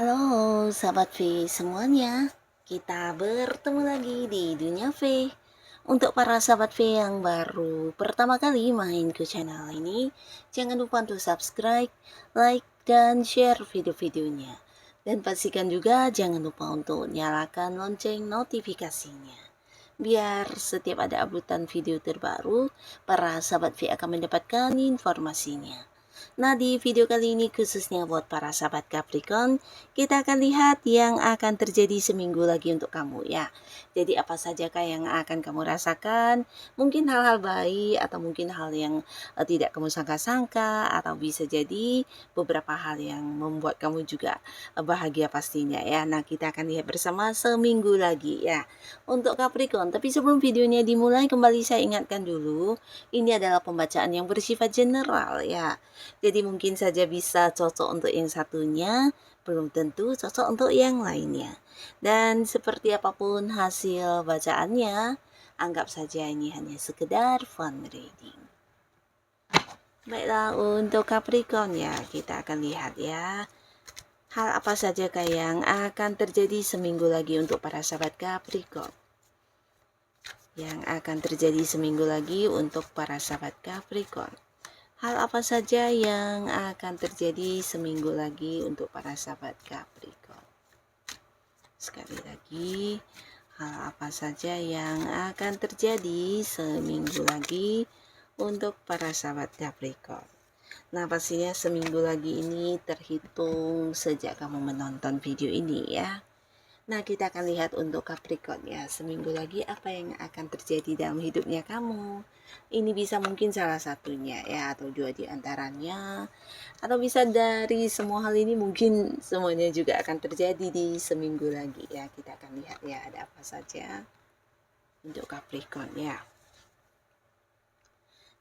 Halo sahabat V semuanya, kita bertemu lagi di Dunia V. Untuk para sahabat V yang baru pertama kali main ke channel ini, jangan lupa untuk subscribe, like, dan share video-videonya. Dan pastikan juga jangan lupa untuk nyalakan lonceng notifikasinya. Biar setiap ada uploadan video terbaru, para sahabat V akan mendapatkan informasinya. Nah, di video kali ini khususnya buat para sahabat Capricorn, kita akan lihat yang akan terjadi seminggu lagi untuk kamu ya. Jadi apa sajakah yang akan kamu rasakan? Mungkin hal-hal baik atau mungkin hal yang tidak kamu sangka-sangka, atau bisa jadi beberapa hal yang membuat kamu juga bahagia pastinya ya. Nah, kita akan lihat bersama seminggu lagi ya untuk Capricorn. Tapi sebelum videonya dimulai, kembali saya ingatkan dulu, ini adalah pembacaan yang bersifat general ya. Jadi mungkin saja bisa cocok untuk yang satunya, belum tentu cocok untuk yang lainnya. Dan seperti apapun hasil bacaannya, anggap saja ini hanya sekedar fun reading. Baiklah, untuk Capricorn ya, kita akan lihat ya. Hal apa saja yang akan terjadi seminggu lagi untuk para sahabat Capricorn? Yang akan terjadi seminggu lagi untuk para sahabat Capricorn. Hal apa saja yang akan terjadi seminggu lagi untuk para sahabat Capricorn? Sekali lagi, hal apa saja yang akan terjadi seminggu lagi untuk para sahabat Capricorn? Nah, pastinya seminggu lagi ini terhitung sejak kamu menonton video ini ya. Nah, kita akan lihat untuk Capricorn ya, seminggu lagi apa yang akan terjadi dalam hidupnya kamu. Ini bisa mungkin salah satunya ya, atau dua di antaranya, atau bisa dari semua hal ini, mungkin semuanya juga akan terjadi di seminggu lagi ya. Kita akan lihat ya ada apa saja untuk Capricorn ya.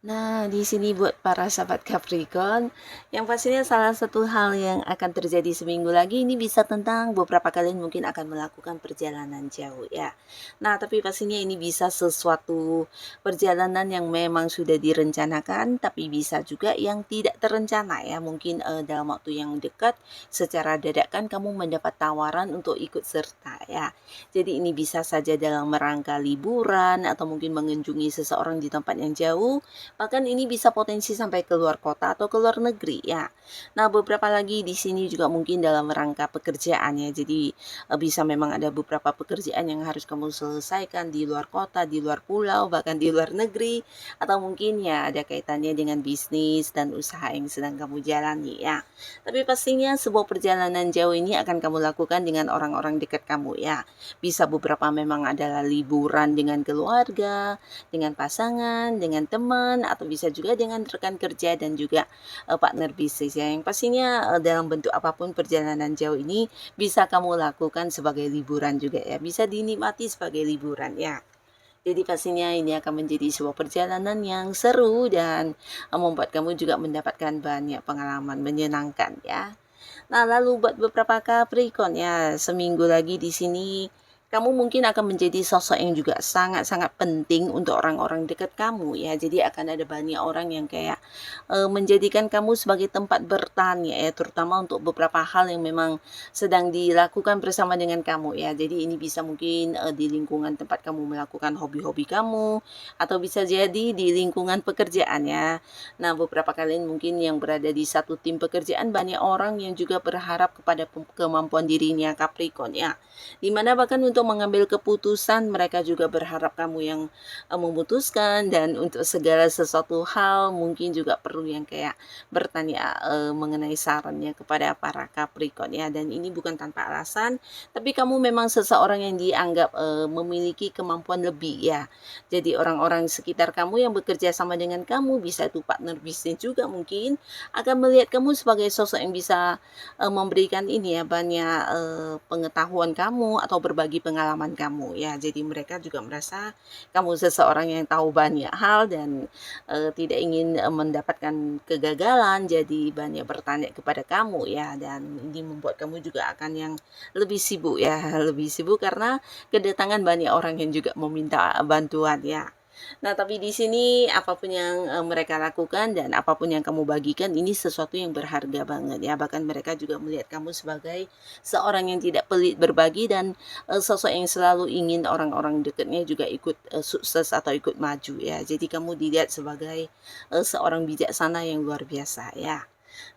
Nah, di sini buat para sahabat Capricorn, yang pastinya salah satu hal yang akan terjadi seminggu lagi ini bisa tentang beberapa kalian mungkin akan melakukan perjalanan jauh ya. Nah, tapi pastinya ini bisa sesuatu perjalanan yang memang sudah direncanakan, tapi bisa juga yang tidak terencana ya. Mungkin dalam waktu yang dekat secara dadakan kamu mendapat tawaran untuk ikut serta ya. Jadi ini bisa saja dalam rangka liburan atau mungkin mengunjungi seseorang di tempat yang jauh. Bahkan ini bisa potensi sampai ke luar kota atau ke luar negeri ya. Nah, beberapa lagi di sini juga mungkin dalam rangka pekerjaan ya. Jadi bisa memang ada beberapa pekerjaan yang harus kamu selesaikan di luar kota, di luar pulau, bahkan di luar negeri, atau mungkin ya ada kaitannya dengan bisnis dan usaha yang sedang kamu jalani ya. Tapi pastinya sebuah perjalanan jauh ini akan kamu lakukan dengan orang-orang dekat kamu ya. Bisa beberapa memang adalah liburan dengan keluarga, dengan pasangan, dengan teman, atau bisa juga dengan rekan kerja dan juga partner bisnis ya. Yang pastinya dalam bentuk apapun perjalanan jauh ini bisa kamu lakukan sebagai liburan juga ya. Bisa dinikmati sebagai liburan ya. Jadi pastinya ini akan menjadi sebuah perjalanan yang seru dan membuat kamu juga mendapatkan banyak pengalaman menyenangkan ya. Nah, lalu buat beberapa Capricorn ya, seminggu lagi di sini kamu mungkin akan menjadi sosok yang juga sangat-sangat penting untuk orang-orang dekat kamu ya. Jadi akan ada banyak orang yang kayak menjadikan kamu sebagai tempat bertanya ya, terutama untuk beberapa hal yang memang sedang dilakukan bersama dengan kamu ya. Jadi ini bisa mungkin di lingkungan tempat kamu melakukan hobi-hobi kamu, atau bisa jadi di lingkungan pekerjaan ya. Nah, beberapa kalian mungkin yang berada di satu tim pekerjaan, banyak orang yang juga berharap kepada kemampuan dirinya Capricorn ya. Dimana bahkan untuk untuk mengambil keputusan mereka juga berharap kamu yang memutuskan, dan untuk segala sesuatu hal mungkin juga perlu yang kayak bertanya mengenai sarannya kepada para Capricorn ya. Dan ini bukan tanpa alasan, tapi kamu memang seseorang yang dianggap memiliki kemampuan lebih ya. Jadi orang-orang sekitar kamu yang bekerja sama dengan kamu, bisa itu partner bisnis juga mungkin, akan melihat kamu sebagai sosok yang bisa memberikan ini ya, banyak pengetahuan kamu atau berbagi pengalaman kamu ya. Jadi mereka juga merasa kamu seseorang yang tahu banyak hal dan tidak ingin mendapatkan kegagalan, jadi banyak bertanya kepada kamu ya. Dan ini membuat kamu juga akan yang lebih sibuk ya, lebih sibuk karena kedatangan banyak orang yang juga meminta bantuan ya. Nah, tapi di sini apapun yang mereka lakukan dan apapun yang kamu bagikan ini sesuatu yang berharga banget ya. Bahkan mereka juga melihat kamu sebagai seorang yang tidak pelit berbagi dan sosok yang selalu ingin orang-orang dekatnya juga ikut sukses atau ikut maju ya. Jadi kamu dilihat sebagai seorang bijaksana yang luar biasa ya.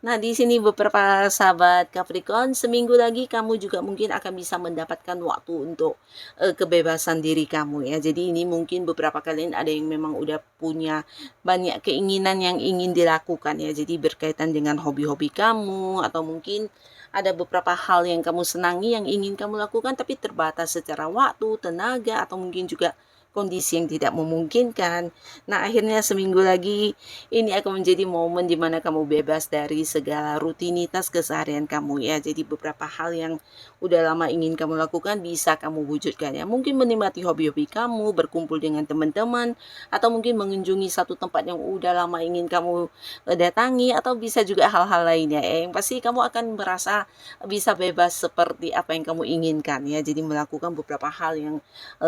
Nah, di sini beberapa sahabat Capricorn, seminggu lagi kamu juga mungkin akan bisa mendapatkan waktu untuk kebebasan diri kamu ya. Jadi ini mungkin beberapa kalian ada yang memang udah punya banyak keinginan yang ingin dilakukan ya. Jadi berkaitan dengan hobi-hobi kamu, atau mungkin ada beberapa hal yang kamu senangi yang ingin kamu lakukan tapi terbatas secara waktu, tenaga, atau mungkin juga kondisi yang tidak memungkinkan. Nah, akhirnya seminggu lagi ini akan menjadi momen di mana kamu bebas dari segala rutinitas keseharian kamu ya. Jadi beberapa hal yang udah lama ingin kamu lakukan bisa kamu wujudkan ya. Mungkin menikmati hobi-hobi kamu, berkumpul dengan teman-teman, atau mungkin mengunjungi satu tempat yang udah lama ingin kamu datangi, atau bisa juga hal-hal lainnya. Yang pasti kamu akan merasa bisa bebas seperti apa yang kamu inginkan ya. Jadi melakukan beberapa hal yang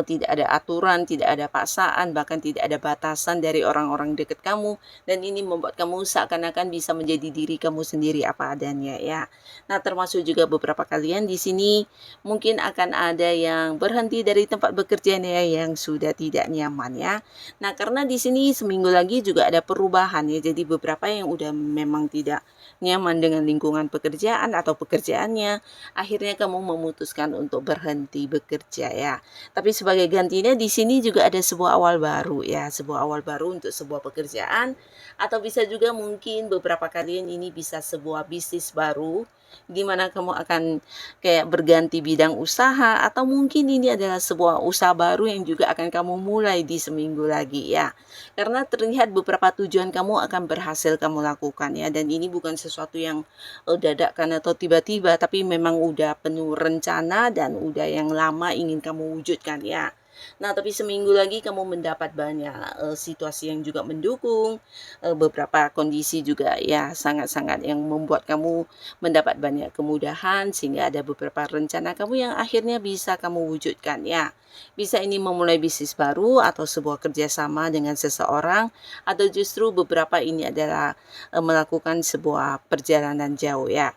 tidak ada aturan, tidak ada paksaan, bahkan tidak ada batasan dari orang-orang dekat kamu, dan ini membuat kamu seakan-akan bisa menjadi diri kamu sendiri apa adanya ya. Nah, termasuk juga beberapa kalian di sini mungkin akan ada yang berhenti dari tempat bekerjanya yang sudah tidak nyaman ya. Nah, karena di sini seminggu lagi juga ada perubahan ya. Jadi beberapa yang udah memang tidak nyaman dengan lingkungan pekerjaan atau pekerjaannya, akhirnya kamu memutuskan untuk berhenti bekerja ya. Tapi sebagai gantinya di sini juga ada sebuah awal baru ya, sebuah awal baru untuk sebuah pekerjaan, atau bisa juga mungkin beberapa kalian ini bisa sebuah bisnis baru di mana kamu akan kayak berganti bidang usaha, atau mungkin ini adalah sebuah usaha baru yang juga akan kamu mulai di seminggu lagi ya. Karena terlihat beberapa tujuan kamu akan berhasil kamu lakukan ya, dan ini bukan sesuatu yang dadakan atau tiba-tiba, tapi memang udah penuh rencana dan udah yang lama ingin kamu wujudkan ya. Nah, tapi seminggu lagi kamu mendapat banyak situasi yang juga mendukung, beberapa kondisi juga ya sangat-sangat yang membuat kamu mendapat banyak kemudahan, sehingga ada beberapa rencana kamu yang akhirnya bisa kamu wujudkan ya. Bisa ini memulai bisnis baru atau sebuah kerjasama dengan seseorang, atau justru beberapa ini adalah melakukan sebuah perjalanan jauh ya.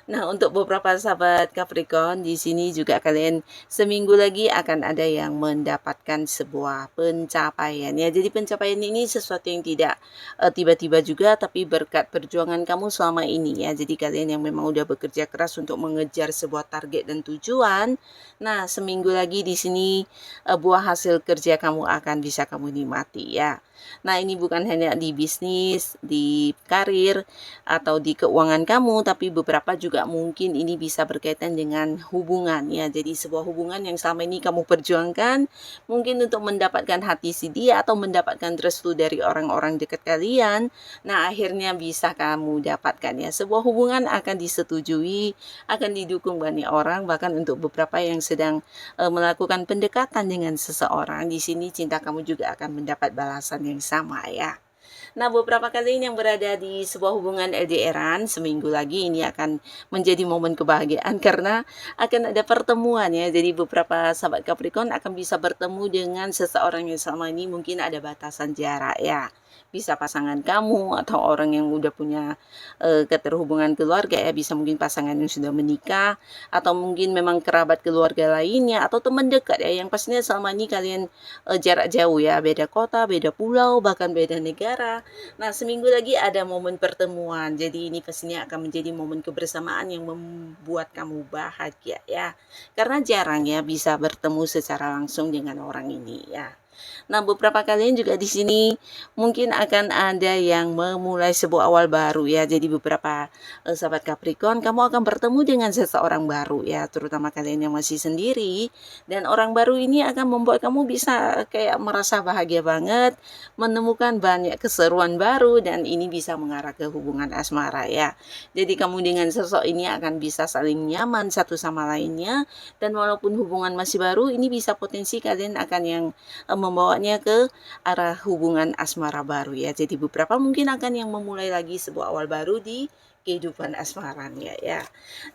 Nah, untuk beberapa sahabat Capricorn, di sini juga kalian seminggu lagi akan ada yang mendapatkan sebuah pencapaian ya. Jadi pencapaian ini sesuatu yang tidak tiba-tiba juga, tapi berkat perjuangan kamu selama ini ya. Jadi kalian yang memang udah bekerja keras untuk mengejar sebuah target dan tujuan, nah seminggu lagi di sini buah hasil kerja kamu akan bisa kamu nikmati ya. Nah, ini bukan hanya di bisnis, di karir, atau di keuangan kamu, tapi beberapa juga mungkin ini bisa berkaitan dengan hubungan ya. Jadi sebuah hubungan yang selama ini kamu perjuangkan, mungkin untuk mendapatkan hati si dia atau mendapatkan restu dari orang-orang dekat kalian. Nah, akhirnya bisa kamu dapatkan ya. Sebuah hubungan akan disetujui, akan didukung banyak orang, bahkan untuk beberapa yang sedang melakukan pendekatan dengan seseorang, di sini cinta kamu juga akan mendapat balasan yang sama ya. Nah, beberapa kali ini yang berada di sebuah hubungan LDRan, seminggu lagi ini akan menjadi momen kebahagiaan karena akan ada pertemuan ya. Jadi beberapa sahabat Capricorn akan bisa bertemu dengan seseorang yang selama ini mungkin ada batasan jarak ya. bisa pasangan kamu atau orang yang udah punya keterhubungan keluarga ya, bisa mungkin pasangan yang sudah menikah atau mungkin memang kerabat keluarga lainnya atau teman dekat ya, yang pastinya selama ini kalian jarak jauh ya, beda kota, beda pulau, bahkan beda negara. Nah, seminggu lagi ada momen pertemuan, jadi ini pastinya akan menjadi momen kebersamaan yang membuat kamu bahagia ya, karena jarang ya bisa bertemu secara langsung dengan orang ini ya. Nah, beberapa kalian juga di sini mungkin akan ada yang memulai sebuah awal baru ya. Jadi beberapa sahabat Capricorn, kamu akan bertemu dengan seseorang baru ya, terutama kalian yang masih sendiri. Dan orang baru ini akan membuat kamu bisa kayak merasa bahagia banget, menemukan banyak keseruan baru, dan ini bisa mengarah ke hubungan asmara ya. Jadi kamu dengan sosok ini akan bisa saling nyaman satu sama lainnya, dan walaupun hubungan masih baru, ini bisa potensi kalian akan yang membawanya ke arah hubungan asmara baru ya. Jadi beberapa mungkin akan yang memulai lagi sebuah awal baru di kehidupan asmaranya ya.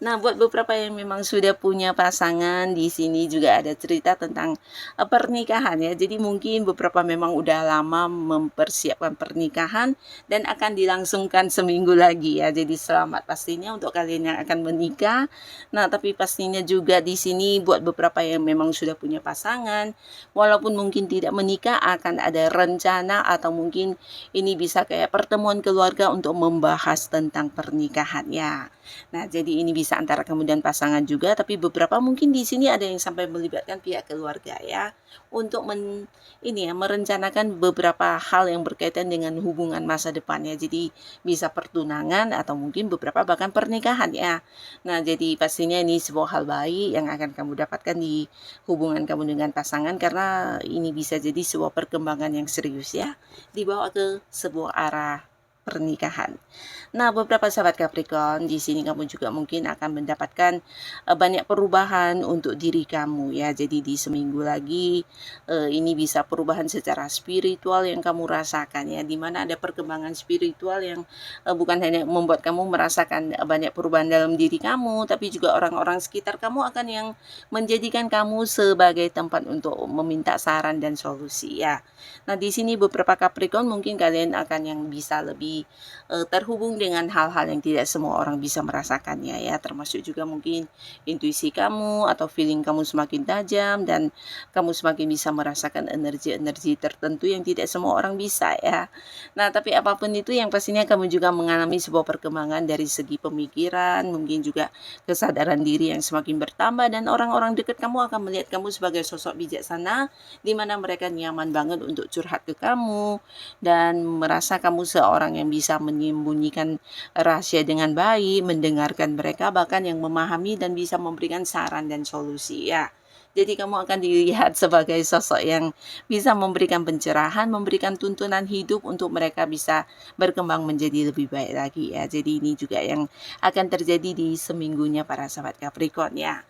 Nah, buat beberapa yang memang sudah punya pasangan, di sini juga ada cerita tentang pernikahan ya. Jadi mungkin beberapa memang udah lama mempersiapkan pernikahan dan akan dilangsungkan seminggu lagi ya. Jadi selamat pastinya untuk kalian yang akan menikah. Nah, tapi pastinya juga di sini buat beberapa yang memang sudah punya pasangan, walaupun mungkin tidak menikah, akan ada rencana atau mungkin ini bisa kayak pertemuan keluarga untuk membahas tentang pernikahan ya. Nah, jadi ini bisa antara kamu dan pasangan juga, tapi beberapa mungkin di sini ada yang sampai melibatkan pihak keluarga ya, untuk merencanakan beberapa hal yang berkaitan dengan hubungan masa depan ya. Jadi bisa pertunangan atau mungkin beberapa bahkan pernikahan ya. Nah, jadi pastinya ini sebuah hal baik yang akan kamu dapatkan di hubungan kamu dengan pasangan, karena ini bisa jadi sebuah perkembangan yang serius ya, dibawa ke sebuah arah pernikahan. Nah, beberapa sahabat Capricorn, di sini kamu juga mungkin akan mendapatkan banyak perubahan untuk diri kamu ya. Jadi di seminggu lagi ini bisa perubahan secara spiritual yang kamu rasakan ya, dimana ada perkembangan spiritual yang bukan hanya membuat kamu merasakan banyak perubahan dalam diri kamu, tapi juga orang-orang sekitar kamu akan yang menjadikan kamu sebagai tempat untuk meminta saran dan solusi ya. Nah, di sini beberapa Capricorn mungkin kalian akan yang bisa lebih terhubung dengan hal-hal yang tidak semua orang bisa merasakannya ya, termasuk juga mungkin intuisi kamu atau feeling kamu semakin tajam, dan kamu semakin bisa merasakan energi-energi tertentu yang tidak semua orang bisa ya. Nah, tapi apapun itu yang pastinya kamu juga mengalami sebuah perkembangan dari segi pemikiran, mungkin juga kesadaran diri yang semakin bertambah, dan orang-orang dekat kamu akan melihat kamu sebagai sosok bijaksana, di mana mereka nyaman banget untuk curhat ke kamu dan merasa kamu seorang yang bisa menyembunyikan rahasia dengan baik, mendengarkan mereka, bahkan yang memahami dan bisa memberikan saran dan solusi ya. Jadi kamu akan dilihat sebagai sosok yang bisa memberikan pencerahan, memberikan tuntunan hidup untuk mereka bisa berkembang menjadi lebih baik lagi ya. Jadi ini juga yang akan terjadi di seminggunya para sahabat Capricorn ya.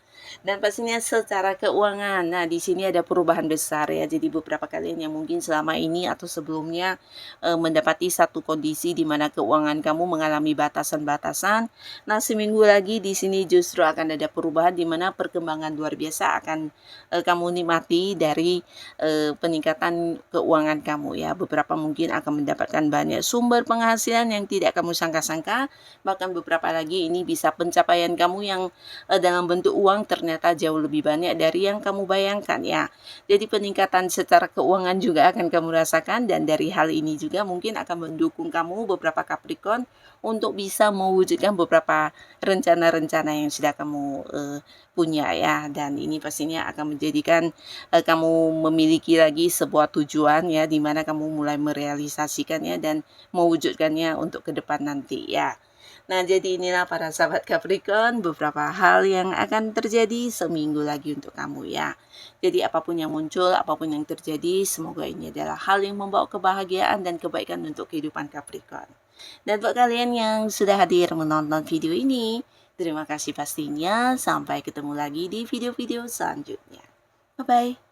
Dan pastinya secara keuangan, nah di sini ada perubahan besar ya. Jadi beberapa kalian yang mungkin selama ini atau sebelumnya mendapati satu kondisi di mana keuangan kamu mengalami batasan-batasan. Nah, seminggu lagi di sini justru akan ada perubahan di mana perkembangan luar biasa akan kamu nikmati dari peningkatan keuangan kamu ya. Beberapa mungkin akan mendapatkan banyak sumber penghasilan yang tidak kamu sangka-sangka, bahkan beberapa lagi ini bisa pencapaian kamu yang dalam bentuk uang ternyata jauh lebih banyak dari yang kamu bayangkan ya. Jadi peningkatan secara keuangan juga akan kamu rasakan, dan dari hal ini juga mungkin akan mendukung kamu beberapa Capricorn untuk bisa mewujudkan beberapa rencana-rencana yang sudah kamu punya ya. Dan ini pastinya akan menjadikan kamu memiliki lagi sebuah tujuan ya, di mana kamu mulai merealisasikannya dan mewujudkannya untuk ke depan nanti ya. Nah, jadi inilah para sahabat Capricorn beberapa hal yang akan terjadi seminggu lagi untuk kamu ya. Jadi apapun yang muncul, apapun yang terjadi, semoga ini adalah hal yang membawa kebahagiaan dan kebaikan untuk kehidupan Capricorn. Dan buat kalian yang sudah hadir menonton video ini, terima kasih pastinya. Sampai ketemu lagi di video-video selanjutnya. Bye-bye.